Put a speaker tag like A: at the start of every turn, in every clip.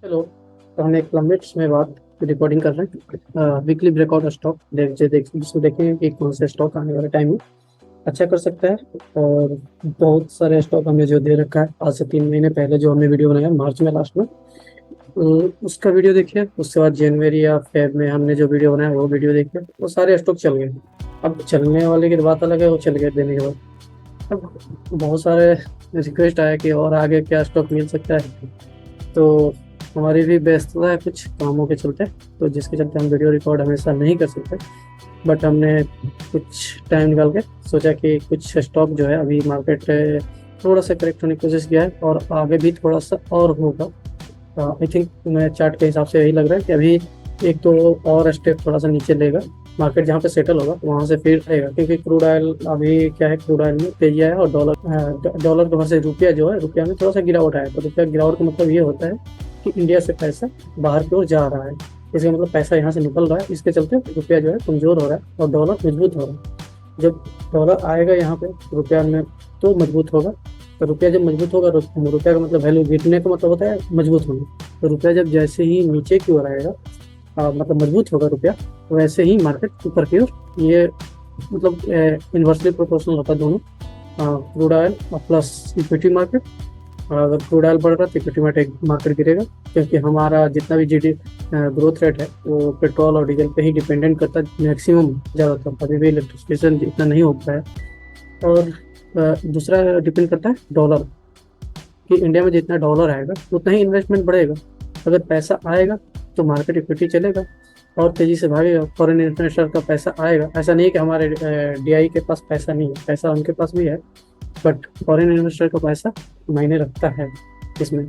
A: Hello. तो हम एक लंबे समय बाद रिकॉर्डिंग कर रहे हैं वीकली ब्रेकआउट स्टॉक जिसको देखेंगे कि कौन से स्टॉक आने वाले टाइम में अच्छा कर सकता है। और बहुत सारे स्टॉक हमें जो दे रखा है आज से 3 महीने पहले जो हमने वीडियो बनाया मार्च में लास्ट में, उसका वीडियो देखिए। उसके बाद जनवरी या फेब में हमने जो वीडियो बनाया वो वीडियो देखिए। वो सारे स्टॉक चल गए। अब चलने वाले की तो बात अलग है, वो चल गए देने के बाद अब बहुत सारे रिक्वेस्ट आया कि और आगे क्या स्टॉक मिल सकता है। तो हमारी भी व्यस्तता है कुछ कामों के चलते, तो जिसके चलते हम वीडियो रिकॉर्ड हमेशा नहीं कर सकते। बट हमने कुछ टाइम निकाल के सोचा कि कुछ स्टॉक जो है अभी मार्केट थोड़ा सा करेक्ट होने की कोशिश किया है और आगे भी थोड़ा सा और होगा। आई थिंक मैं चार्ट के हिसाब से यही लग रहा है कि अभी एक दो और स्टेप थोड़ा सा नीचे लेगा मार्केट, जहाँ पे सेटल होगा वहाँ से फिर रहेगा। क्योंकि क्रूड ऑयल अभी क्या है, क्रूड ऑयल में तेजी आया और डॉलर के वजह से रुपया जो है, रुपया में थोड़ा सा गिरावट आया। तो रुपया गिरावट का मतलब ये होता है कि इंडिया से पैसा बाहर की ओर जा रहा है। इसका मतलब पैसा यहाँ से निकल रहा है, इसके चलते रुपया जो है कमजोर हो रहा है और डॉलर मजबूत हो रहा है। जब डॉलर आएगा यहाँ पे रुपया में तो मजबूत होगा। तो रुपया जब मजबूत होगा, रुपया का मतलब वैल्यू गिरने का मतलब होता है मजबूत होना। तो रुपया जब जैसे ही नीचे की ओर आएगा, मतलब मजबूत होगा रुपया, वैसे ही मार्केट ऊपर की ओर ये मतलब इन्वर्सली प्रोपोर्शनल होता है दोनों, crude oil plus equity market. और अगर क्रूड ऑयल बढ़ रहा है तो इक्विटी मार्केट गिरेगा। क्योंकि हमारा जितना भी जीडी ग्रोथ रेट है वो पेट्रोल और डीजल पे ही डिपेंडेंट करता है मैक्सिमम, ज़्यादातर। अभी भी इलेक्ट्रिफिकेशन इतना नहीं हो पाया। और दूसरा डिपेंड करता है डॉलर, कि इंडिया में जितना डॉलर आएगा उतना ही इन्वेस्टमेंट बढ़ेगा। अगर पैसा आएगा तो मार्केट इक्विटी चलेगा और तेजी से भागेगा। फॉरेन इन्वेस्टर का पैसा आएगा। ऐसा नहीं है कि हमारे डीआई के पास पैसा नहीं है, पैसा उनके पास भी है। बट फॉरेन इन्वेस्टर का पैसा मायने रखता है इसमें।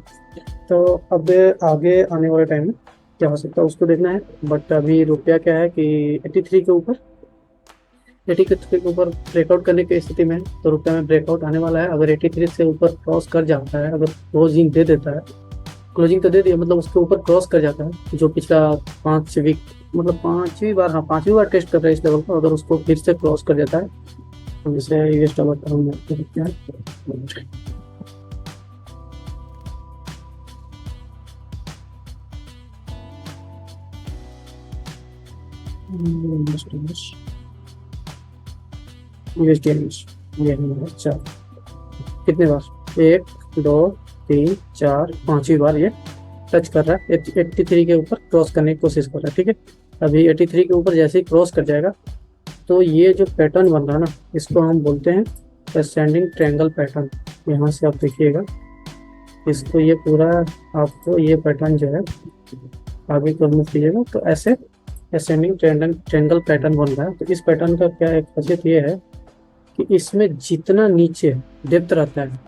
A: तो अब आगे आने वाले टाइम में क्या हो सकता है उसको देखना है। बट अभी रुपया क्या है कि 83 के ऊपर, 83 के ऊपर ब्रेकआउट करने की स्थिति में है। तो रुपये में ब्रेकआउट आने वाला है। अगर 83 से ऊपर क्रॉस कर जाता है, अगर क्लोजिंग दे देता है, क्लोजिंग तो दे दिया मतलब उसके ऊपर क्रॉस कर जाता है, जो पिछला 5 वीक मतलब 5वीं बार, हाँ 5वीं बार टेस्ट कर रहा है इस लेवल को। अगर उसको फिर से क्रॉस कर जाता है तो जैसे यूएस डॉलर का हम देखते हैं। यूएसडी ये अच्छा कितने बार, 1 2 3 4 5वीं बार ये टच कर रहा है। 83 के ऊपर क्रॉस करने की कोशिश कर रहा है। ठीक है, अभी 83 के ऊपर जैसे ही क्रॉस कर जाएगा तो ये जो पैटर्न बन रहा है ना, इसको हम बोलते हैं असेंडिंग ट्रायंगल पैटर्न। यहाँ से आप देखिएगा इसको, ये पूरा आपको ये पैटर्न जो है आगे को मूव कीजिएगा तो ऐसे असेंडिंग ट्रायंगल पैटर्न बन रहा है। तो इस पैटर्न का क्या एक खासियत ये है कि इसमें जितना नीचे डेप्थ रहता है,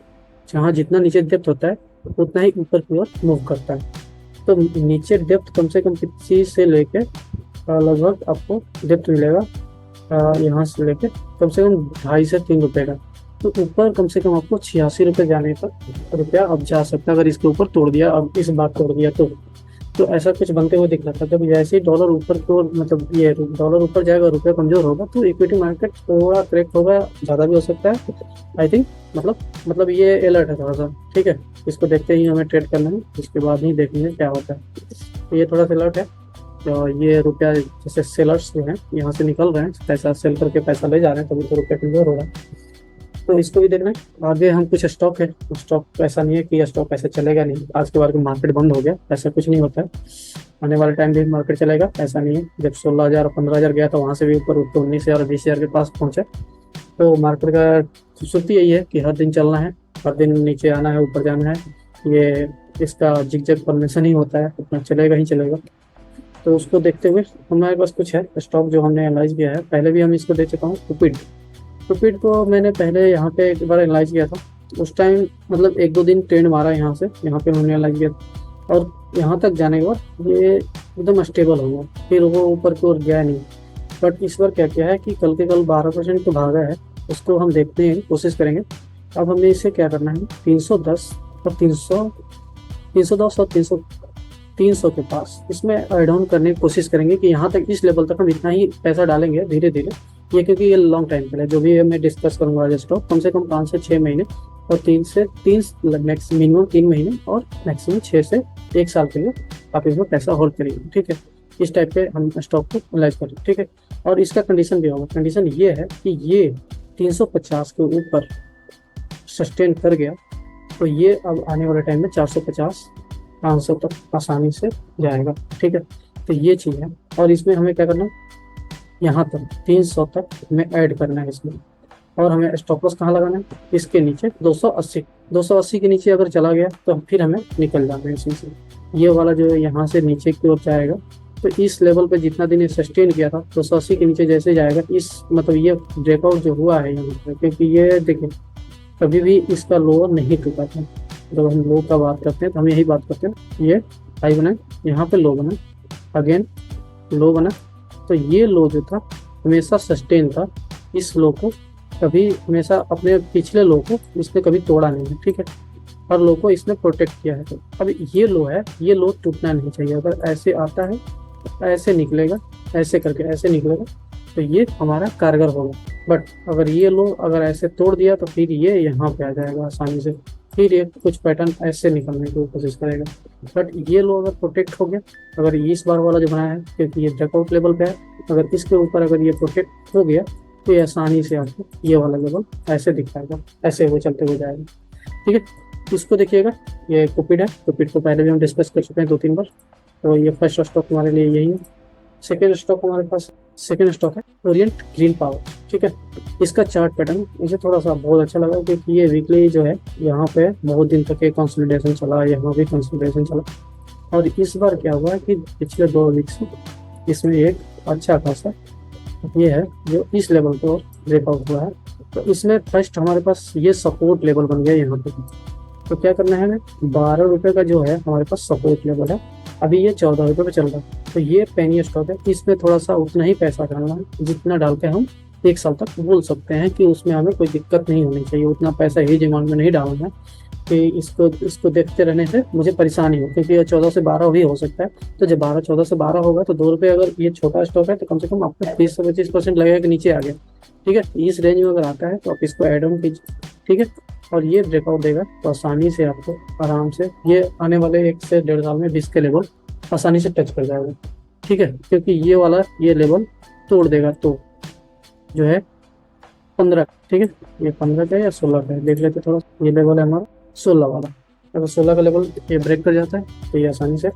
A: जहाँ जितना नीचे डेप्थ होता है उतना ही ऊपर की ओर मूव करता है। तो नीचे डेप्थ कम से कम किसी से लेके लगभग आपको डेप्थ मिलेगा यहाँ से लेके कम से कम 2.5 से 3 रुपए का। तो ऊपर कम से कम आपको 86 रुपये जाने पर रुपया अब जा सकता है, अगर इसके ऊपर तोड़ दिया, अब इस बार तोड़ दिया तो ऐसा कुछ बनते हुए दिख रहा था। जब जैसे ही डॉलर ऊपर को मतलब ये डॉलर ऊपर जाएगा, रुपया कमजोर होगा तो इक्विटी मार्केट थोड़ा करेक्ट होगा, ज़्यादा भी हो सकता है आई थिंक। मतलब ये अलर्ट है थोड़ा सा। ठीक है, इसको देखते ही हमें ट्रेड करना है, उसके बाद ही देखेंगे क्या होता है। तो ये थोड़ा सा अलर्ट है। तो ये रुपया जैसे सेलर्स जो हैं यहाँ से निकल रहे हैं, पैसा सेल करके पैसा ले जा रहे हैं, तभी तो रुपया कमजोर हो रहा है। तो इसको भी देखना है। आगे हम कुछ स्टॉक है, स्टॉक ऐसा नहीं है कि स्टॉक ऐसे चलेगा नहीं, आज के बाद मार्केट बंद हो गया, ऐसा कुछ नहीं होता है। आने वाले टाइम भी मार्केट चलेगा, ऐसा नहीं है। जब 16,000 और 15,000 गया था वहाँ से भी ऊपर उठ के 19,000 और 20,000 के पास पहुँचा। तो मार्केट का खूबसूरती यही है कि हर दिन चलना है, हर दिन नीचे आना है, ऊपर जाना है। ये इसका जिग फॉर्मेशन ही होता है, अपना चलेगा ही चलेगा। तो उसको देखते हुए हमारे पास कुछ है स्टॉक जो हमने एनालाइज किया है। पहले भी हम इसको देख चुका हूँ। कुपिड को मैंने पहले यहाँ पे एक बार एनालाइज किया था। उस टाइम मतलब 1-2 दिन ट्रेंड मारा यहाँ से, यहाँ पे हमने एनालाइज किया था। और यहाँ तक जाने के बाद ये एकदम स्टेबल हो गया, फिर वो ऊपर की ओर गया नहीं। बट इस बार क्या किया है कि कल के कल 12% तो भागा है, उसको हम देखते हैं, कोशिश करेंगे। अब हमें इसे क्या करना है, 310 और 310 और 300 के पास इसमें एड ऑन करने की कोशिश करेंगे कि यहाँ तक, इस लेवल तक हम इतना ही पैसा डालेंगे धीरे धीरे। ये क्योंकि ये लॉन्ग टाइम के लिए जो भी मैं डिस्कस करूंगा आज स्टॉक, कम से कम 5 से 6 महीने और 3 मिनिमम 3 महीने और मैक्सिमम 6 से 1 साल के लिए आप इसमें पैसा होल्ड करिए, ठीक है। इस टाइप के हम स्टॉक को एनालाइज करें, ठीक है। और इसका कंडीशन भी होगा, कंडीशन ये है कि ये 350 के ऊपर सस्टेन कर गया तो ये अब आने वाले टाइम में 450-500 तक आसानी से जाएगा, ठीक है। तो ये चीज़ है। और इसमें हमें क्या करना है, यहाँ तक 300 तक हमें ऐड करना है इसमें। और हमें स्टॉप लॉस कहाँ लगाना है, इसके नीचे 280 के नीचे अगर चला गया तो फिर हमें निकल जाना है इसी से। ये वाला जो है यहाँ से नीचे की ओर जाएगा तो इस लेवल पे जितना दिन ये सस्टेन किया था 280 के नीचे जैसे जाएगा, इस मतलब ये ब्रेकआउट जो हुआ है यहाँ पे, क्योंकि ये देखिए कभी भी इसका लोअर नहीं टूटा था। जब हम लो का बात करते हैं तो हम यही बात करते हैं, ये हाई बना, यहाँ पे लो बना, अगेन लो बना, तो ये लो जो था हमेशा सस्टेन था। इस लो को कभी हमेशा अपने पिछले लो को इसने कभी तोड़ा नहीं है, ठीक है। हर लो को इसने प्रोटेक्ट किया है। तो अब ये लो है, ये लो टूटना नहीं चाहिए। अगर ऐसे आता है ऐसे निकलेगा, ऐसे करके ऐसे निकलेगा तो ये हमारा कारगर होगा। बट अगर ये लो अगर ऐसे तोड़ दिया तो फिर ये यहाँ पे आ जाएगा आसानी से, फिर ये कुछ पैटर्न ऐसे निकलने की कोशिश करेगा। बट ये लो अगर प्रोटेक्ट हो गया, अगर इस बार वाला जो बनाया है क्योंकि ये ब्रेकआउट लेवल पे है, अगर इसके ऊपर अगर ये प्रोटेक्ट हो गया तो ये आसानी से आपको ये वाला लेवल ऐसे दिखाएगा, ऐसे वो चलते हुए जाएगा, ठीक है। इसको देखिएगा, ये कुपिड है, कुपिड को पहले भी हम डिस्कस कर चुके हैं 2-3 बार। तो ये फर्स्ट स्टॉक हमारे लिए यही है। सेकेंड स्टॉक हमारे पास सेकेंड स्टॉक है ओरिएंट ग्रीन पावर, ठीक है। इसका चार्ट पैटर्न मुझे थोड़ा सा बहुत अच्छा लगा क्योंकि ये वीकली जो है यहाँ पे बहुत दिन तक एक कंसोलिडेशन चला, यहाँ भी कंसोलिडेशन चला। और इस बार क्या हुआ है कि पिछले 2 वीक से इसमें एक अच्छा खासा ये है जो इस लेवल पर ब्रेकआउट हुआ है। तो इसमें फर्स्ट हमारे पास ये सपोर्ट लेवल बन गया यहाँ पे। तो क्या करना है हमें, 12 रुपये का जो है हमारे पास सपोर्ट लेवल है, अभी ये 14 रुपये पे चल रहा है। तो ये पेनी स्टॉक है, इसमें थोड़ा सा उतना ही पैसा डालना है जितना डाल के हम 1 साल तक बोल सकते हैं कि उसमें हमें कोई दिक्कत नहीं होनी चाहिए। उतना पैसा ही डिमांड में नहीं डालना है कि इसको देखते रहने से मुझे परेशानी हो, क्योंकि ये 14 से 12 भी हो सकता है। तो जब 14 से 12 होगा तो 2 रुपये अगर ये छोटा स्टॉक है तो कम से कम आपको 30 से 25% लगेगा कि नीचे आ गया, ठीक है। इस रेंज में अगर आता है तो आप इसको एड ऑन कीजिए, ठीक है। और ये ब्रेकआउट देगा तो आसानी से आपको आराम से ये आने वाले 1 से 1.5 साल में 20 के लेवल आसानी से टच कर जाएगा, ठीक है। क्योंकि ये वाला ये लेवल तोड़ देगा तो जो है 15, ठीक है। ये 15 का है या 16 का है देख लेते थोड़ा। ये लेवल है हमारा 16 वाला। अगर 16 का लेवल ये ब्रेक कर जाता है तो ये आसानी से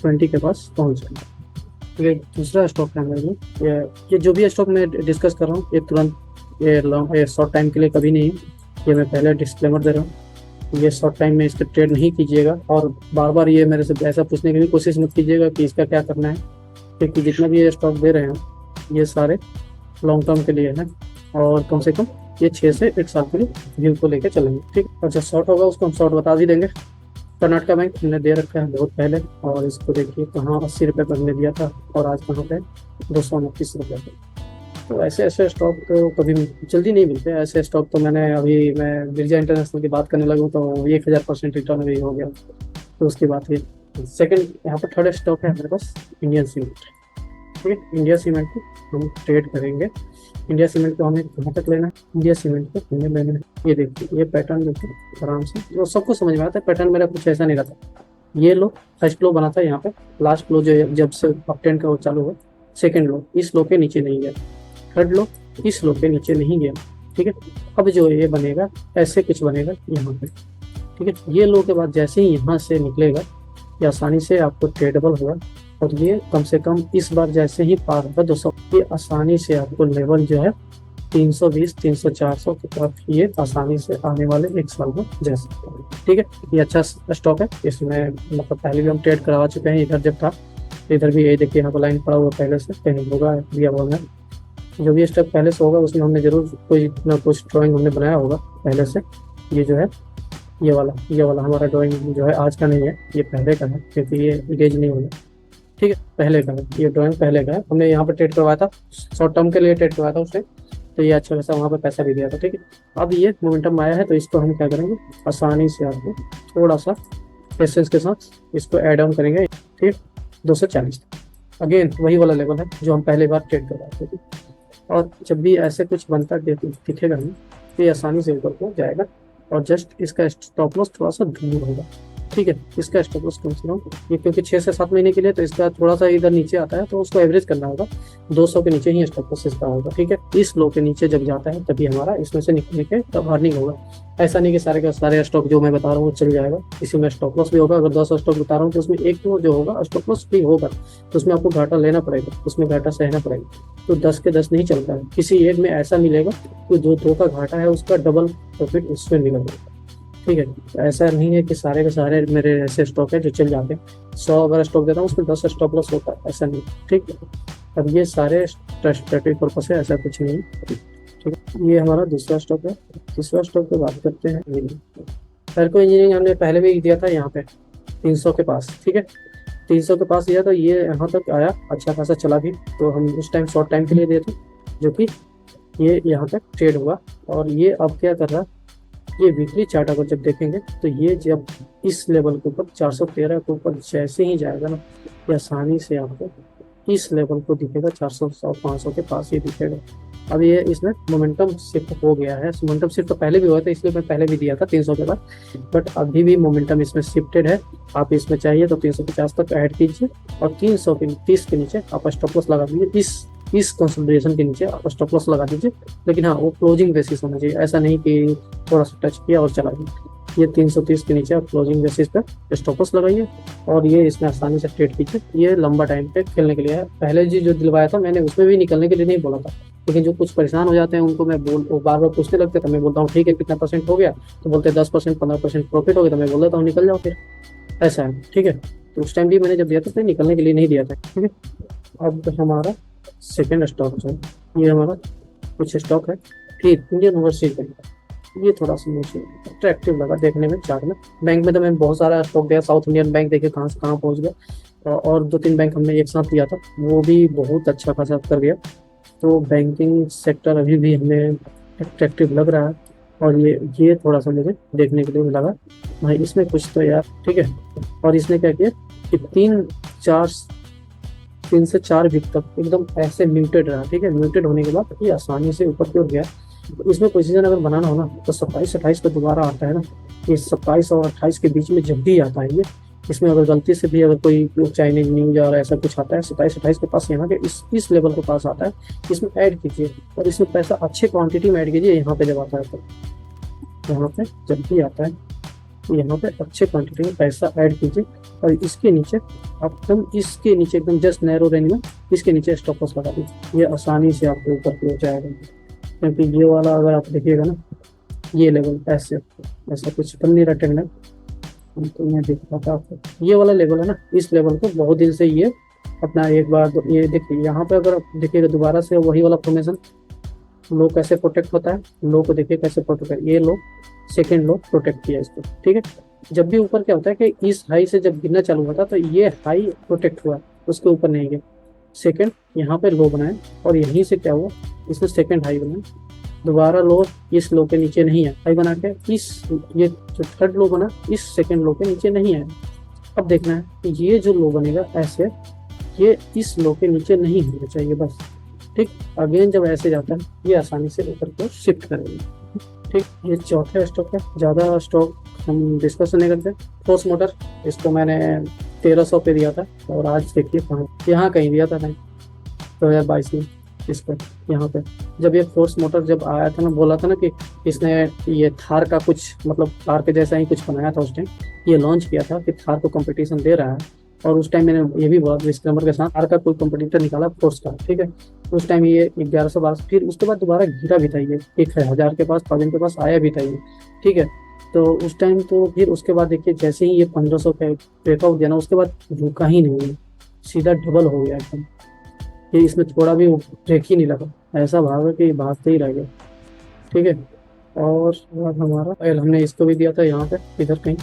A: 20 के पास पहुंच जाएगा। ये दूसरा स्टॉक है मेरे लिए। ये जो भी स्टॉक मैं डिस्कस कर रहा हूँ ये तुरंत ये शॉर्ट टाइम के लिए कभी नहीं, ये मैं पहले डिस्क्लेमर दे रहा हूँ। ये शॉर्ट टाइम में इसका ट्रेड नहीं कीजिएगा और बार बार ये मेरे से ऐसा पूछने की भी कोशिश मत कीजिएगा कि इसका क्या करना है, क्योंकि जितना भी ये स्टॉक दे रहे हैं ये सारे लॉन्ग टर्म के लिए है और कम से कम ये 6 से 1 साल के लिए व्यू को लेकर चलेंगे, ठीक। और जब शॉर्ट होगा उसको हम शॉर्ट बता भी देंगे। कर्नाटका बैंक हमने दे रखा है बहुत पहले और इसको देखिए कहाँ 80 रुपये पर हमने दिया था और आज कहाँ पे 229 रुपये पर। तो ऐसे स्टॉक तो कभी जल्दी नहीं मिलते। ऐसे स्टॉक तो मैं बिरजा इंटरनेशनल की बात करने लगूँ तो 1000% रिटर्न भी हो गया, तो उसकी बात है। सेकंड यहाँ पर थर्ड स्टॉक है हमारे पास इंडियन सीमेंट, ठीक है। इंडिया सीमेंट को हम ट्रेड करेंगे। इंडिया सीमेंट को हमें कहाँ तक लेना है, इंडिया सीमेंट को हमें लेना है, ये देखिए ये पैटर्न देखिए आराम से, जो सबको समझ में आता है। पैटर्न मेरा कुछ ऐसा नहीं रहता। ये लो फर्स्ट लो बना था यहाँ पे, लास्ट लो जो जब से अप ट्रेंड का वो चालू हुआ, सेकेंड लो इस लो के नीचे नहीं गया, थर्ड लो इस लो के नीचे नहीं गया, ठीक है। अब जो ये बनेगा ऐसे कुछ बनेगा यहाँ पे, ठीक है। ये लो के बाद जैसे ही यहाँ से निकलेगा ये आसानी से आपको ट्रेडेबल होगा और ये कम से कम इस बार जैसे ही पार होगा 200, ये आसानी से आपको लेवल जो है 320, 300, 400 की तरफ ये आसानी से आने वाले 1 साल में जा सकता है, ठीक है। ये अच्छा स्टॉक है, इसमें मतलब पहले भी हम ट्रेड करवा चुके हैं। इधर जब था इधर भी यही देखिए यहाँ पर लाइन पड़ा हुआ पहले से, कहीं होगा दिया हुआ है। जो भी स्टेप पहले से होगा उसमें हमने जरूर कोई ना कुछ ड्राइंग हमने बनाया होगा पहले से। ये जो है ये वाला हमारा ड्राइंग जो है आज का नहीं है, ये पहले का है क्योंकि ये इंगेज नहीं होगा, ठीक है। पहले का है ये ड्राइंग, पहले का है। हमने यहाँ पे ट्रेड करवाया था, शॉर्ट टर्म के लिए ट्रेड करवाया था उससे, तो ये अच्छा खासा वहाँ पे पैसा भी दिया था, ठीक है। अब ये मोमेंटम आया है तो इसको हम क्या करेंगे, आसानी से आपको थोड़ा सा पेशेंस के साथ इसको एड ऑन करेंगे, ठीक। 240 अगेन वही वाला लेवल है जो हम पहले बार ट्रेड करवाते थे। और जब भी ऐसे कुछ बनता दिखेगा हमें तो ये आसानी से ऊपर को जाएगा और जस्ट इसका स्टॉप लॉस थोड़ा सा दूर होगा। ठीक है, इसका स्टॉप लॉस कम से कम ये, क्योंकि 6 से 7 महीने के लिए तो इसका थोड़ा सा इधर नीचे आता है, तो उसको एवरेज करना होगा, 200 के नीचे ही स्टॉप लॉस इसका होगा। ठीक है, इस लो के नीचे जब जाता है तभी हमारा इसमें से निकलने के तब अर्निंग होगा। ऐसा नहीं कि सारे का सारे स्टॉक जो मैं बता रहा हूँ वो चल जाएगा, इसी में स्टॉप लॉस भी होगा। अगर 10 स्टॉक बता रहा हूँ तो उसमें एक तो जो होगा स्टॉप लॉस भी होगा, तो उसमें आपको घाटा लेना पड़ेगा, उसमें घाटा सहना पड़ेगा। तो 10 के 10 नहीं चलता है, किसी एक में ऐसा मिलेगा कि जो 2 का घाटा है उसका डबल प्रॉफिट उसमें मिलेगा। ठीक है, तो ऐसा नहीं है कि सारे के सारे मेरे ऐसे स्टॉक है जो चल जाते हैं। 100 अगर स्टॉक देता हूँ उसमें 10 स्टॉप लॉस होता है, ऐसा नहीं। ठीक है, अब ये सारे स्ट्रेटेजिक पर्पस है, ऐसा कुछ नहीं। ठीक है, ये हमारा दूसरा स्टॉक है। तीसरा स्टॉक की बात करते हैं। फेरको इंजीनियरिंग हमने पहले भी दिया था यहाँ पे 300 के पास। ठीक है, 300 के पास दिया तो ये यहाँ तक आया, अच्छा खासा चला भी, तो हम उस टाइम शॉर्ट टाइम के लिए दिए थे, जो कि ये यहाँ तक ट्रेड हुआ। और ये अब क्या कर रहा है, ये वीकली चार्ट अगर जब देखेंगे तो ये जब इस लेवल के ऊपर 413 के ऊपर जैसे ही जाएगा ना, ये आसानी से आपको इस लेवल को दिखेगा, 400 500 के पास ही दिखेगा। अब ये इसमें मोमेंटम शिफ्ट हो गया है। मोमेंटम शिफ्ट तो पहले भी हुआ था, इसलिए मैं पहले भी दिया था 300 के बाद, बट अभी भी मोमेंटम इसमें शिफ्टेड है। आप इसमें चाहिए तो 350 तक ऐड कीजिए, और 330 के नीचे आप स्टॉप लॉस लगा दीजिए। इस कंसोलिडेशन के नीचे आप स्टॉप लॉस लगा दीजिए, लेकिन हाँ वो क्लोजिंग बेसिस होना चाहिए, ऐसा नहीं कि थोड़ा सा टच किया और चला गया। ये 330 के नीचे आप क्लोजिंग बेसिस पे स्टॉप लॉस लगाइए, और ये इसमें आसानी से ट्रेड कीजिए। ये लंबा टाइम पे खेलने के लिए है। पहले जी जो दिलवाया था मैंने उसमें भी निकलने के लिए नहीं बोला था, लेकिन जो कुछ परेशान हो जाते हैं उनको मैं वो बार बार पूछने लगते, तो मैं बोलता हूँ ठीक है कितना परसेंट हो गया, तो बोलते हैं 10% 15% प्रॉफिट हो गया, तो मैं बोल देता हूँ निकल जाओ फिर। ऐसा है। ठीक है, तो उस टाइम भी मैंने जब दिया था तो निकलने के लिए नहीं दिया था। ठीक है, अब हमारा सेकेंड स्टॉक जो है, ये हमारा कुछ स्टॉक है फिर इंडियन ओवरसीज बैंक। ये थोड़ा सा मुझे अट्रैक्टिव लगा देखने में चार्ट में। बैंक में तो मैं बहुत सारा स्टॉक दिया, साउथ इंडियन बैंक देखिए कहाँ से कहाँ पहुँच गया, और 2-3 बैंक हमने एक साथ दिया था, वो भी बहुत अच्छा खासा कर गया। तो बैंकिंग सेक्टर अभी भी हमें अट्रैक्टिव लग रहा है, और ये थोड़ा सा मुझे देखने के लिए लगा भाई इसमें कुछ तो यार। ठीक है, और इसने क्या किया कि 3 से 4 वीक तक एकदम ऐसे म्यूटेड रहा। ठीक है, म्यूटेड होने के बाद ये आसानी से ऊपर की ओर गया। तो इसमें पोजीशन अगर बनाना हो ना तो 27-28 पे दोबारा आता है ना, ये 27 और 28 के बीच में जब भी आता है ये, इसमें अगर गलती से भी अगर कोई चाइनीज न्यूज और ऐसा कुछ आता है 27-28 के पास, यहाँ के इस लेवल के पास आता है, इसमें ऐड कीजिए, और इसमें पैसा अच्छे क्वांटिटी में ऐड कीजिए। यहाँ पे जब आता है तो यहाँ पे जब भी आता है तो यहाँ पे अच्छे क्वांटिटी में पैसा ऐड कीजिए, और इसके नीचे एकदम जस्ट नैरो रेंज में इसके नीचे स्टॉप लॉस लगा दीजिए। ये आसानी से आपको ऊपर की ओर जाएगा, क्योंकि ये वाला अगर आप देखिएगा ना, ये लेवल ऐसे ऐसा कुछ बन नहीं रहा टेक्निक, तो मैं देख रहा था आपको ये वाला लेवल है ना, इस लेवल को बहुत दिन से ये अपना एक बार ये देखिए यहाँ पे अगर आप देखिएगा दोबारा से वही वाला फॉर्मेशन, लो कैसे प्रोटेक्ट होता है, लो को देखिए कैसे प्रोटेक्ट है, ये लो सेकेंड लो प्रोटेक्ट किया इसको। ठीक है, जब भी ऊपर क्या होता है कि इस हाई से जब गिरना चालू होता है तो ये हाई प्रोटेक्ट हुआ, उसके ऊपर नहीं गया, सेकेंड यहाँ पे लो बनाए, और यहीं से क्या हुआ इसने सेकेंड हाई बनाया, दोबारा लो इस लो के नीचे नहीं है, हाई बना के ये जो थर्ड लो बना इस सेकेंड लो के नीचे नहीं है। अब देखना है कि ये जो लो बनेगा ऐसे, ये इस लो के नीचे नहीं होना चाहिए बस। ठीक, अगेन जब ऐसे जाता है ये आसानी से ऊपर को शिफ्ट करेंगे। ठीक, ये चौथा स्टॉक है, ज़्यादा स्टॉक हम डिस्कस नहीं करते। फोर्स मोटर, इसको मैंने 1300 पे दिया था, और आज देखिए कहाँ यहाँ कहीं दिया था मैंने 2022 में इस पर। यहाँ पे जब ये फोर्स मोटर जब आया था ना, बोला था ना कि इसने ये थार का कुछ मतलब थार के जैसा ही कुछ बनाया था, उस टाइम ये लॉन्च किया था कि थार को कंपटीशन दे रहा है, और उस टाइम मैंने ये भी बोला डिस्क्लेमर के साथ थार का कोई कंपटीटर निकाला फोर्स का। ठीक है, उस टाइम ये 1112, फिर उसके बाद दोबारा गिरा भी था, ये 1000 के पास 1000 के पास आया भी था ये। ठीक है, तो उस टाइम तो फिर उसके बाद देखिए जैसे ही ये 1500 का ब्रेकआउट दिया ना, उसके बाद रुका ही नहीं, सीधा डबल हो गया एकदम। ये इसमें थोड़ा भी ब्रेक ही नहीं लगा, ऐसा भागा कि भागते ही रह गया। ठीक है, और हमारा एल हमने इसको भी दिया था यहाँ पे इधर कहीं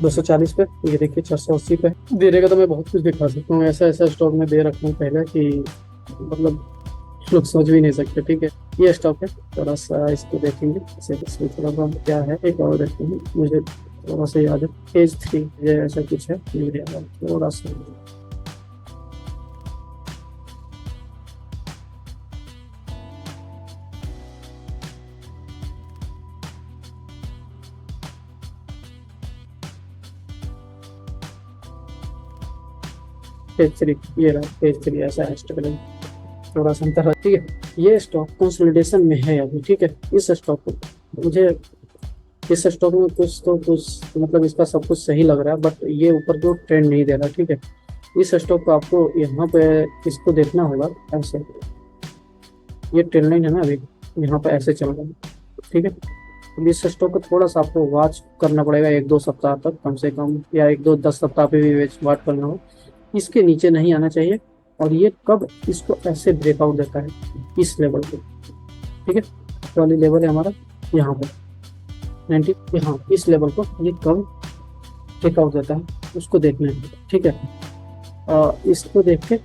A: 240 पे, ये देखिए 480 पे दे देगा तो मैं बहुत कुछ दिखा सकता हूँ। ऐसा ऐसा स्टॉक में दे रखा हूँ पहले कि मतलब लोग सोच भी नहीं सकते। ठीक है, ये स्टॉक है, थोड़ा सा इसको देखेंगे इसमें थोड़ा बहुत क्या है, एक और देखते हैं, मुझे थोड़ा सा याद है फेज 3 ऐसा कुछ है, थोड़ा सा फेज 3, ये रहा फेज 3, ऐसा है स्टेबल, थोड़ा सा अंतर है, ठीक है। ये स्टॉक कंसोलिडेशन में है अभी, ठीक है। इस स्टॉक को मुझे, इस स्टॉक में कुछ तो कुछ मतलब इसका सब कुछ सही लग रहा है, बट ये ऊपर को ट्रेंड नहीं दे रहा, ठीक है। इस स्टॉक को आपको यहाँ पे इसको देखना होगा ऐसे, ये ट्रेंड लाइन है ना अभी, यहाँ पे ऐसे चल रहा है, ठीक है। तो इस स्टॉक को थोड़ा सा आपको वॉच करना पड़ेगा 1-2 सप्ताह तक कम से कम, या 1-2-10 सप्ताह पे भी वॉच करना हो। इसके नीचे नहीं आना चाहिए, और ये कब इसको ऐसे ब्रेकआउट देता है इस लेवल पे, ठीक है। वाली लेवल है हमारा यहाँ पे 90, यहाँ इस लेवल को ये कब ब्रेकआउट देता है उसको देखना है, ठीक है। इसको देख के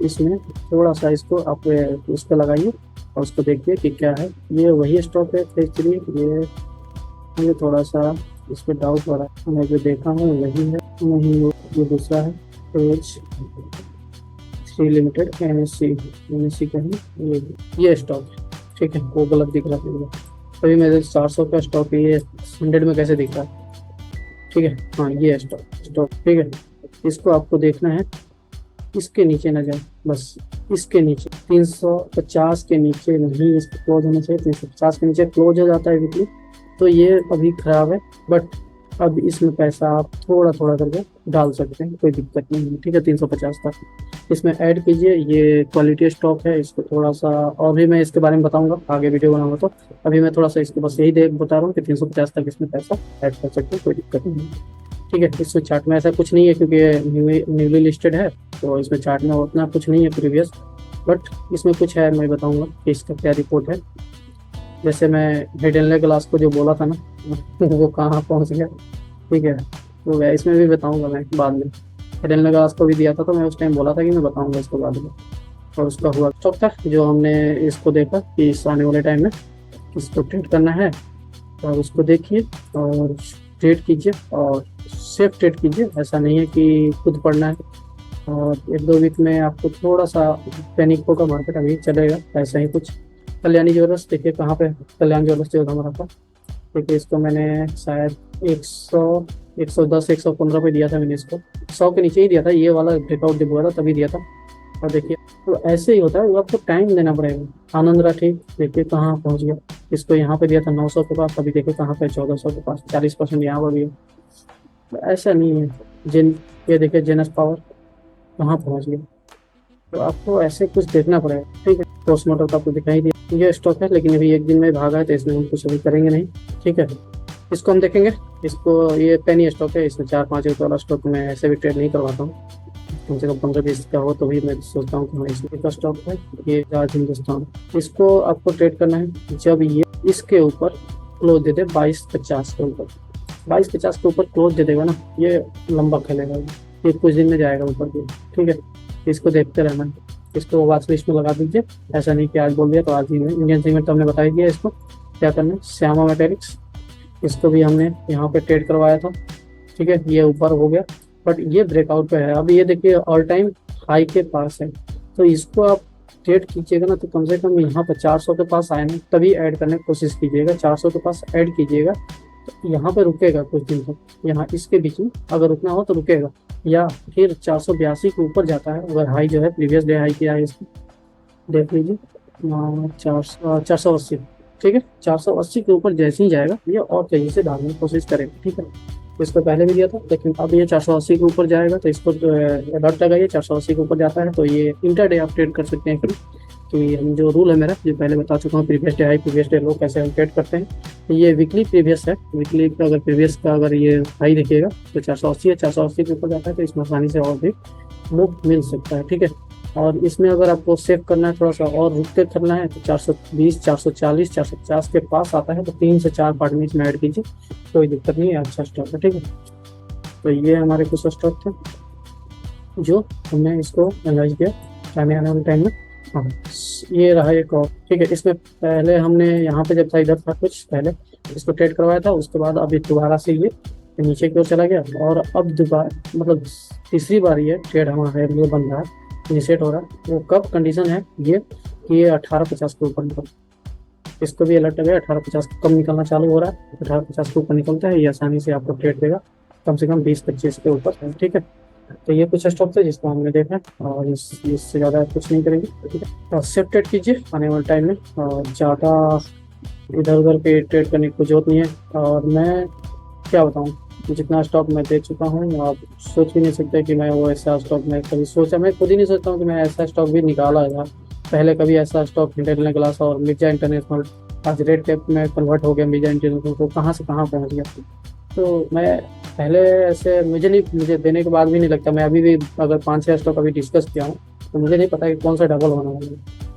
A: इसमें थोड़ा सा इसको आप उस पर लगाइए और उसको देखिए कि क्या है। ये वही स्टॉक है फेज 3, ये थोड़ा सा इस पर डाउट हो रहा है, मैं जो देखा हूँ वही है, नहीं ये दूसरा है फेज 3 लिमिटेड, एनएससी का है ये स्टॉक है, ठीक है। वो गलत दिख रहा है अभी मेरे 400 का स्टॉक है, ये 100 में कैसे दिख रहा है, ठीक है। हाँ ये स्टॉक, ठीक है। इसको आपको देखना है, इसके नीचे ना जाए, बस इसके नीचे 350 के नीचे नहीं इसको क्लोज होना चाहिए। 350 के नीचे क्लोज हो जाता है वीकली तो ये अभी खराब है, बट अब इसमें पैसा आप थोड़ा थोड़ा करके डाल सकते हैं, कोई दिक्कत नहीं है, ठीक है। 350 तक इसमें ऐड कीजिए, ये क्वालिटी स्टॉक है, इसको थोड़ा सा और भी मैं इसके बारे में बताऊंगा आगे वीडियो बनाऊंगा, तो अभी मैं थोड़ा सा इसको बस यही बता रहा हूँ कि 350 तक इसमें पैसा ऐड कर सकते हैं, कोई दिक्कत नहीं है, ठीक है। इसमें चार्ट में ऐसा कुछ नहीं है क्योंकि ये न्यूली लिस्टेड है, तो इसमें चार्ट में उतना कुछ नहीं है प्रीवियस, बट इसमें कुछ है, मैं बताऊंगा कि इसका क्या रिपोर्ट है। जैसे मैं हिडन क्लास को जो बोला था ना वो कहाँ पहुँच गया, ठीक है। तो मैं इसमें भी बताऊंगा मैं बाद में, हिडन क्लास को भी दिया था तो मैं उस टाइम बोला था कि मैं बताऊंगा इसको बाद में, और उसका हुआ स्टॉक था जो हमने इसको देखा कि इस आने वाले टाइम में इसको ट्रेड करना है, और उसको देखिए और ट्रेड कीजिए और सेफ ट्रेड कीजिए, ऐसा नहीं है कि खुद पढ़ना है। और 1-2 वीक में आपको थोड़ा सा पैनिक होगा मार्केट, अभी चलेगा ऐसा ही कुछ। कल्याणी ज्वेलर्स देखिए कहाँ पे, कल्याण ज्वेलर्स जो हमारा था, देखिए इसको मैंने शायद 110-115 पे दिया था मैंने इसको, 100 के नीचे ही दिया था, ये वाला ब्रेकआउट जब हुआ था तभी दिया था। और देखिए तो ऐसे ही होता है, वो आपको टाइम देना पड़ेगा। आनंद राठी देखिए कहाँ पहुँच गया, इसको यहाँ पे दिया था 900 के पास, अभी देखिए कहाँ पे 1400 के पास, 40% यहाँ पर भी है, तो ऐसा नहीं है। ये देखिए जेनस पावर कहाँ पहुँच गया, तो आपको ऐसे कुछ देखना पड़ेगा, ठीक है। पोस्ट मोटर का आपको दिखाई दिया, ये स्टॉक है लेकिन अभी एक दिन में भागा है तो इसमें हम कुछ अभी करेंगे नहीं, ठीक है। इसको हम देखेंगे, इसको ये पेनी स्टॉक है, इसमें 4-5 रुपये वाला स्टॉक मैं ऐसे भी ट्रेड नहीं करवाता हूँ, कम से कम 15-20 का हो तो भी मैं सोचता हूँ कि हाँ इसमें का स्टॉक है, ये आज हिंदुस्तान। इसको आपको ट्रेड करना है जब ये इसके ऊपर क्लोज दे दे 22.50 के ऊपर, 22.50 के ऊपर क्लोज दे देगा ना, ये लंबा खेलेगा, ये कुछ दिन में जाएगा ऊपर की, ठीक है। इसको देखते रहना, इसको वॉच लिस्ट में लगा दीजिए, ऐसा नहीं कि आज बोल दिया तो आज ही में। इंडियन सीमेंट तो हमने बता ही दिया, इसको क्या करना है। श्यामा मेटेलिक्स, इसको भी हमने यहाँ पे ट्रेड करवाया था, ठीक है। ये ऊपर हो गया बट ये ब्रेकआउट पे है, अब ये देखिए ऑल टाइम हाई के पास है, तो इसको आप ट्रेड कीजिएगा ना तो कम से कम यहाँ पे 400 के पास आए ना तभी ऐड करने की कोशिश कीजिएगा, 400 के पास ऐड कीजिएगा तो यहाँ पे रुकेगा कुछ दिन तक, यहाँ इसके बीच में अगर रुकना हो तो रुकेगा, या फिर 482 के ऊपर जाता है अगर हाई जो है प्रीवियस डे हाई किया है, इसको देख लीजिए 480, ठीक है। 480 के ऊपर जैसे ही जाएगा ये और तेजी से भागने की कोशिश करेगा, ठीक है। तो इसको पहले भी दिया था लेकिन अब ये 480 के ऊपर जाएगा तो इसको अलर्ट लगाइए, 480 के ऊपर जाता है तो ये इंटरडे आप ट्रेड कर सकते हैं। फिर कि हम जो रूल है मेरा जो पहले बता चुका हूँ, previous day high previous day लो कैसे हम ट्रेड करते हैं। ये वीकली प्रीवियस है, वीकली का अगर प्रीवियस का अगर ये हाई देखिएगा तो 480 है, 480 के ऊपर जाता है तो इसमें आसानी से और भी मूव मिल सकता है, ठीक है। और इसमें अगर आपको सेव करना है थोड़ा सा और रुक के करना है तो 420, 440, 450 के पास आता है तो 3 से 4 पार्ट में इसमें ऐड कीजिए, कोई दिक्कत नहीं है, अच्छा स्टॉक है, ठीक है। तो ये हमारे कुछ स्टॉक थे जो हमने इसको एनालाइज किया आने वाले टाइम में। हाँ ये रहा एक और, ठीक है। इसमें पहले हमने यहाँ पे जब था इधर था कुछ पहले इसको ट्रेड करवाया था, उसके बाद अभी दोबारा से ये नीचे की ओर चला गया और अब दोबारा मतलब तीसरी बार ये ट्रेड हमारे लिए बन रहा है, इनिशिएट हो रहा है। वो कब कंडीशन है ये कि ये 1850 के ऊपर निकल, इसको भी अलर्ट है 1850 कम निकलना चालू हो रहा है, 1850 के ऊपर निकलता है ये आसानी से आपको ट्रेड देगा कम से कम 20-25 के ऊपर, ठीक है। तो ये कुछ स्टॉक थे जिसको हमने देखा, और इससे ज़्यादा कुछ नहीं करेंगे, ठीक है। और सेफ ट्रेड कीजिए आने वाले टाइम में, और ज़्यादा इधर उधर के ट्रेड करने की जरूरत नहीं है। और मैं क्या बताऊँ, जितना स्टॉक मैं दे चुका हूँ, आप सोच भी नहीं सकते कि मैं वो ऐसा स्टॉक मैं कभी सोचा, मैं खुद ही नहीं सोचता हूँ कि मैं ऐसा स्टॉक भी निकाला है। पहले कभी ऐसा स्टॉक निकलने के क्लास, और मिर्जा इंटरनेशनल आज रेड कैप में कन्वर्ट हो गया, मिर्जा इंटरनेशनल तो कहाँ से कहाँ पहुँच गया। तो मैं पहले ऐसे मुझे देने के बाद भी नहीं लगता, मैं अभी भी अगर 5-6 स्टॉक अभी डिस्कस किया हूँ तो मुझे नहीं पता कि कौन सा डबल होना है,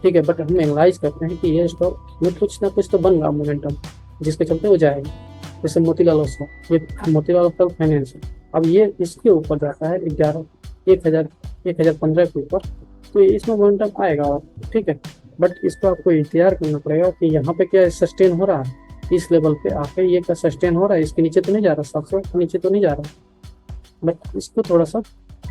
A: ठीक है। बट हम एनालाइज करते हैं कि ये स्टॉक में कुछ ना कुछ तो बन रहा मोमेंटम, जिसके चलते वो जाएगा। जैसे मोतीलाल ओस्वाल, ये मोतीलाल ओस्वाल फाइनेंस है, अब ये इसके ऊपर जाता है 1015 के ऊपर, तो इसमें मोमेंटम आएगा, और ठीक है। बट इसको आपको इंतजार करना पड़ेगा कि यहाँ पे क्या सस्टेन हो रहा है, इस लेवल पे आके ये क्या सस्टेन हो रहा है, इसके नीचे तो नहीं जा रहा, 700 के नीचे तो नहीं जा रहा। बट इसको थोड़ा सा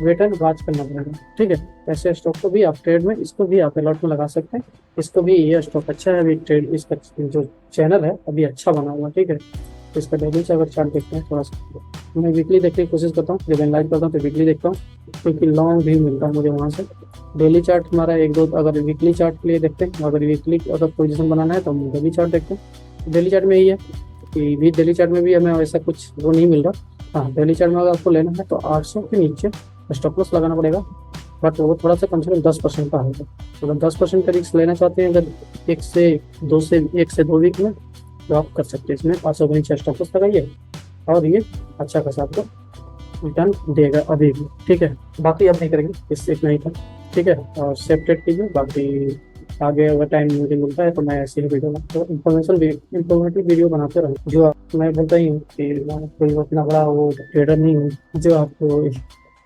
A: वेट एंड वॉच करना पड़ेगा, ठीक है। ऐसे स्टॉक को भी आप ट्रेड में, इसको भी आप अलर्ट में लगा सकते हैं। इसको भी ये स्टॉक अच्छा है, अभी ट्रेड इसका जो चैनल है अभी अच्छा बना हुआ, ठीक है। तो इसका डेली से अगर चार्ट देखते हैं थोड़ा सा, मैं वीकली देखने की कोशिश करता हूँ, जब एनालाइज करता हूँ तो वीकली देखता हूँ, क्योंकि लॉन्ग भी मिलता है मुझे वहाँ से। डेली चार्ट हमारा एक दो, अगर वीकली चार्ट के लिए देखते हैं, अगर वीकली अगर पोजीशन बनाना है तो हम डेली चार्ट देखते हैं। डेली चार्ट में यही है कि भी डेली चार्ट में भी हमें ऐसा कुछ वो नहीं मिल रहा। हाँ, डेली चार्ट में अगर आपको लेना है तो 800 के नीचे स्टॉप लॉस लगाना पड़ेगा, बट वो थोड़ा सा कम से कम 10% का होगा। अगर 10% का रिस्क लेना चाहते हैं, अगर 1 से 2 वीक में, तो आप कर सकते हैं। इसमें 500 के नीचे स्टॉप लॉस लगाइए, और ये अच्छा खासा आपको रिटर्न देगा अभी भी, ठीक है। बाकी अब नहीं करेंगे, इससे इतना ही था, ठीक है। और सेफ ट्रेड कीजिए, बाकी आगे अगर टाइम मुझे मिलता है तो मैं ऐसे ही वीडियो तो इंफॉर्मेटिव वीडियो बनाते रहूँ। जो मैं बोलता ही हूँ कि मैं कोई उतना बड़ा वो ट्रेडर नहीं हूँ जो आपको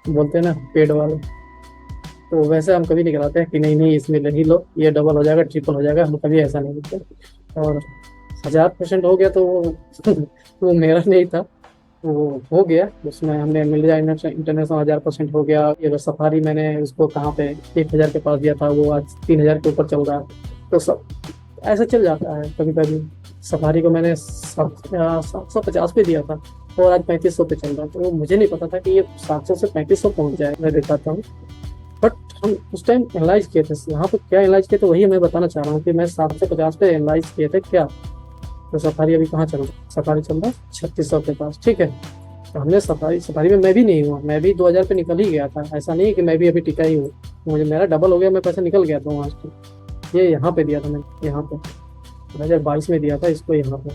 A: बोलते हैं ना पेड वाले, तो वैसे हम कभी नहीं कराते हैं कि नहीं नहीं इसमें नहीं लो, ये डबल हो जाएगा, ट्रिपल हो जाएगा, हम कभी ऐसा नहीं बोलते। और 1000% हो गया तो वो वो मेरा नहीं था, वो हो गया, उसमें हमने मिल जाए इंटरनेशनल 1000% हो गया। ये सफारी मैंने उसको कहाँ पे 1000 के पास दिया था, वो आज 3000 के ऊपर चल रहा है। तो सब ऐसा चल जाता है कभी कभी। सफारी को मैंने 750 पे दिया था, और आज 3500 पे चल रहा है, तो मुझे नहीं पता था कि ये 700 से 3500 पहुंच जाए, मैं दिखाता हूँ। बट हम उस टाइम एनालाइज किए थे, यहाँ पे क्या एनालाइज किए थे वही मैं बताना चाह रहा हूँ कि मैं 750 पे एनालाइज किए थे क्या। तो सफारी अभी कहाँ चल रहा है, सफारी चल रहा है 3600 के पास, ठीक है। तो हमने सफारी में मैं भी नहीं हुआ, मैं भी 2000 पे निकल ही गया था, ऐसा नहीं है कि मैं भी अभी टिका ही हूँ। मुझे मेरा डबल हो गया, मैं पैसे निकल गया था वहाँ से। ये यहाँ पे दिया था मैंने, यहाँ पे 2022 में दिया था इसको, यहाँ पे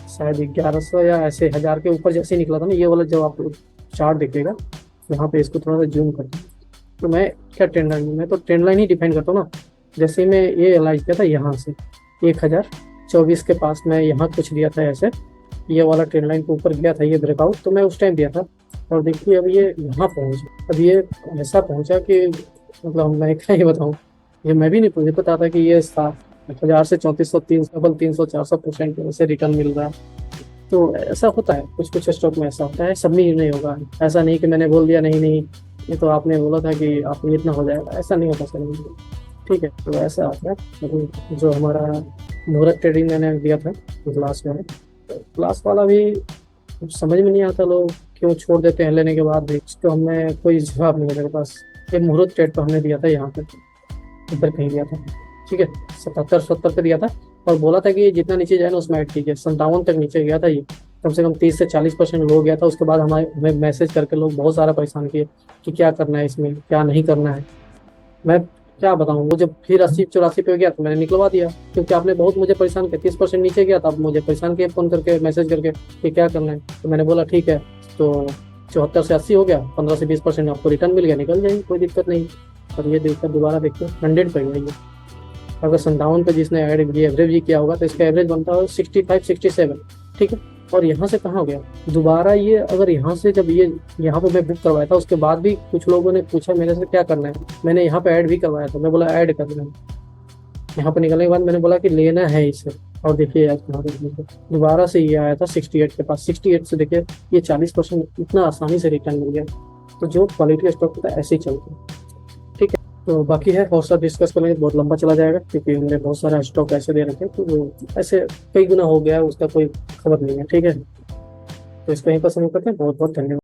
A: शायद 1100 या ऐसे 1000 के ऊपर जैसे ही निकला था ना, ये वाला जब आपको चार्ट दिखेगा यहाँ पे, इसको थोड़ा सा जूम करते हैं। तो मैं क्या ट्रेंड लाइन, मैं तो ट्रेंड लाइन ही डिफाइन करता हूँ ना। जैसे मैं ये एनालाइज किया था यहाँ से 1024 के पास, मैं यहाँ कुछ दिया था ऐसे, ये वाला ट्रेंड लाइन के ऊपर गया था ये ब्रेकआउट, तो मैं उस टाइम दिया था। और देखिए अब ये यहाँ पहुँचा, अब ये ऐसा पहुँचा कि मतलब मैं क्या ही बताऊँ, ये मैं भी नहीं मुझे पता था कि ये 7,000 से 3400 300 400% ऐसे रिटर्न मिल रहा है। तो ऐसा होता है, कुछ कुछ स्टॉक में ऐसा होता है, सब में नहीं होगा। ऐसा नहीं कि मैंने बोल दिया नहीं नहीं ये तो आपने बोला था कि आप इतना हो जाएगा, ऐसा नहीं होता सर, ठीक है। तो ऐसा आता है, मतलब जो हमारा मुहूर्त ट्रेडिंग मैंने दिया था क्लास में, तो क्लास वाला भी समझ में नहीं आता, लोग क्यों छोड़ देते हैं लेने के बाद भी, उसको हमें कोई जवाब नहीं है मेरे पास। ये मुहूर्त ट्रेड तो हमने दिया था यहाँ पे, इधर कहीं दिया था, ठीक है, 77-70 पे दिया था, और बोला था कि जितना नीचे जाए ना उसमें ऐड कीजिए। 57 तक नीचे गया था ये, कम से कम 30 से 40% लो गया था। उसके बाद हमें मैसेज करके लोग बहुत सारा परेशान किए कि क्या करना है इसमें, क्या नहीं करना है। मैं क्या बताऊँ, वो जब फिर 80-84 पे गया तो मैंने निकलवा दिया, क्योंकि आपने बहुत मुझे परेशान किया। 30% नीचे गया था, अब मुझे परेशान किया फ़ोन करके, मैसेज करके कि क्या करना है। तो मैंने बोला ठीक है, तो 74 से 80 हो गया, 15 से 20% आपको रिटर्न मिल गया, निकल जाएगी, कोई दिक्कत नहीं। और ये देखकर दोबारा देखते 100 पे गया ये। अगर 57 पे जिसने एवरेज भी किया होगा तो इसका एवरेज बनता है 65-67, ठीक है। और यहाँ से कहाँ हो गया दोबारा ये, अगर यहाँ से जब ये यहाँ पे मैं बुक करवाया था, उसके बाद भी कुछ लोगों ने पूछा मेरे से क्या करना है, मैंने यहाँ पे ऐड भी करवाया था, मैं बोला ऐड करना है। यहाँ पे निकलने के बाद मैंने बोला कि लेना है इसे, और देखिए यार कहाँ दोबारा से ये आया था 68 के पास। 68 से देखिए ये 40% इतना आसानी से रिटर्न मिल गया। तो जो क्वालिटी स्टॉक होता है ऐसे ही चलते हैं, ठीक है। तो बाकी है और सब डिस्कस करेंगे, बहुत लंबा चला जाएगा, क्योंकि हमने बहुत सारा स्टॉक ऐसे दे रखे हैं, तो वो ऐसे कई गुना हो गया है, उसका कोई खबर नहीं है, ठीक है। तो इसको यहीं पर समझ करते हैं, बहुत बहुत धन्यवाद।